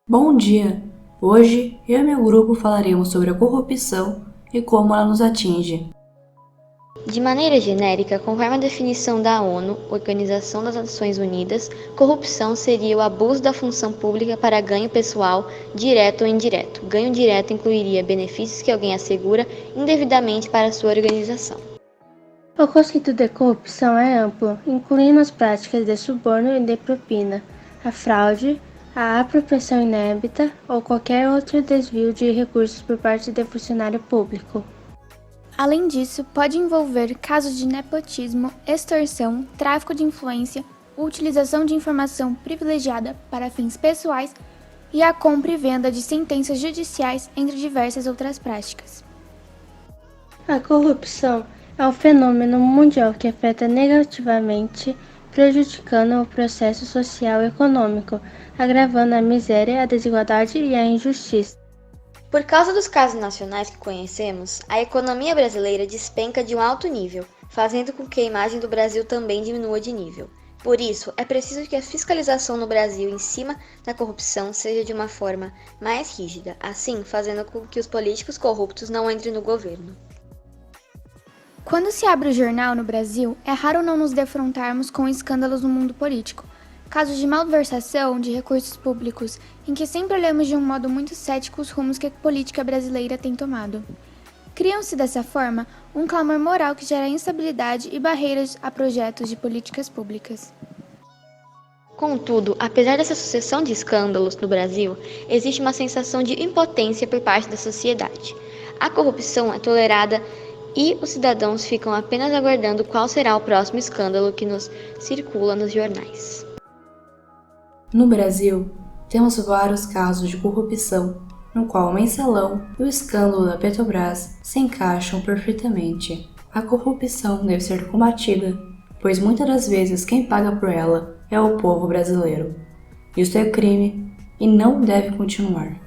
Bom dia! Hoje, eu e meu grupo falaremos sobre a corrupção e como ela nos atinge. De maneira genérica, conforme a definição da ONU, Organização das Nações Unidas, corrupção seria o abuso da função pública para ganho pessoal, direto ou indireto. Ganho direto incluiria benefícios que alguém assegura indevidamente para sua organização. O conceito de corrupção é amplo, incluindo as práticas de suborno e de propina, a fraude, a apropriação indébita ou qualquer outro desvio de recursos por parte de funcionário público. Além disso, pode envolver casos de nepotismo, extorsão, tráfico de influência, utilização de informação privilegiada para fins pessoais e a compra e venda de sentenças judiciais, entre diversas outras práticas. A corrupção é um fenômeno mundial que afeta negativamente, prejudicando o processo social e econômico, agravando a miséria, a desigualdade e a injustiça. Por causa dos casos nacionais que conhecemos, a economia brasileira despenca de um alto nível, fazendo com que a imagem do Brasil também diminua de nível. Por isso, é preciso que a fiscalização no Brasil em cima da corrupção seja de uma forma mais rígida, assim fazendo com que os políticos corruptos não entrem no governo. Quando se abre o jornal no Brasil, é raro não nos defrontarmos com escândalos no mundo político. Casos de malversação de recursos públicos, em que sempre olhamos de um modo muito cético os rumos que a política brasileira tem tomado. Criam-se dessa forma um clamor moral que gera instabilidade e barreiras a projetos de políticas públicas. Contudo, apesar dessa sucessão de escândalos no Brasil, existe uma sensação de impotência por parte da sociedade. A corrupção é tolerada e os cidadãos ficam apenas aguardando qual será o próximo escândalo que nos circula nos jornais. No Brasil, temos vários casos de corrupção, no qual o mensalão e o escândalo da Petrobras se encaixam perfeitamente. A corrupção deve ser combatida, pois muitas das vezes quem paga por ela é o povo brasileiro. Isso é crime e não deve continuar.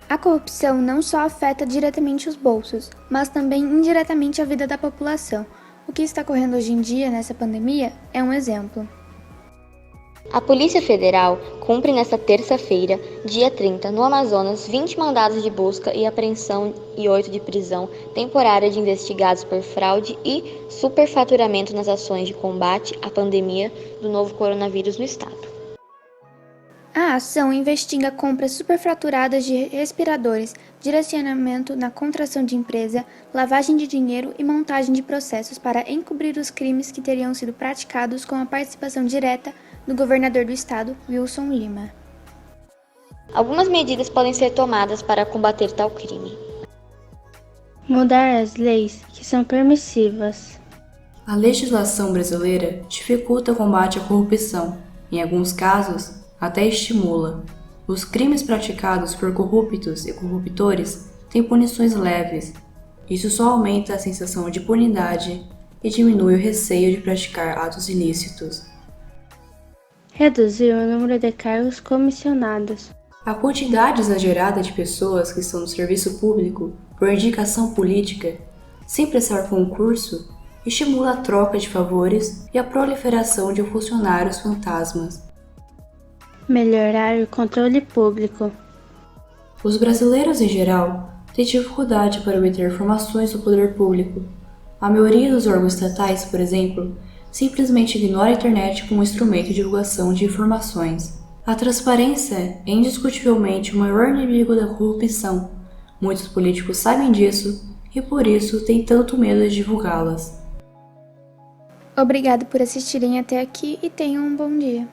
A corrupção não só afeta diretamente os bolsos, mas também indiretamente a vida da população. O que está ocorrendo hoje em dia nessa pandemia é um exemplo. A Polícia Federal cumpre nesta terça-feira, dia 30, no Amazonas, 20 mandados de busca e apreensão e 8 de prisão temporária de investigados por fraude e superfaturamento nas ações de combate à pandemia do novo coronavírus no estado. A ação investiga compras superfaturadas de respiradores, direcionamento na contratação de empresa, lavagem de dinheiro e montagem de processos para encobrir os crimes que teriam sido praticados com a participação direta do governador do estado, Wilson Lima. Algumas medidas podem ser tomadas para combater tal crime. Mudar as leis que são permissivas. A legislação brasileira dificulta o combate à corrupção, em alguns casos, até estimula. Os crimes praticados por corruptos e corruptores têm punições leves. Isso só aumenta a sensação de impunidade e diminui o receio de praticar atos ilícitos. Reduzir o número de cargos comissionados. A quantidade exagerada de pessoas que estão no serviço público por indicação política, sem prestar concurso, estimula a troca de favores e a proliferação de funcionários fantasmas. Melhorar o controle público. Os brasileiros, em geral, têm dificuldade para obter informações do poder público. A maioria dos órgãos estatais, por exemplo, simplesmente ignora a internet como instrumento de divulgação de informações. A transparência é indiscutivelmente o maior inimigo da corrupção. Muitos políticos sabem disso e por isso têm tanto medo de divulgá-las. Obrigado por assistirem até aqui e tenham um bom dia.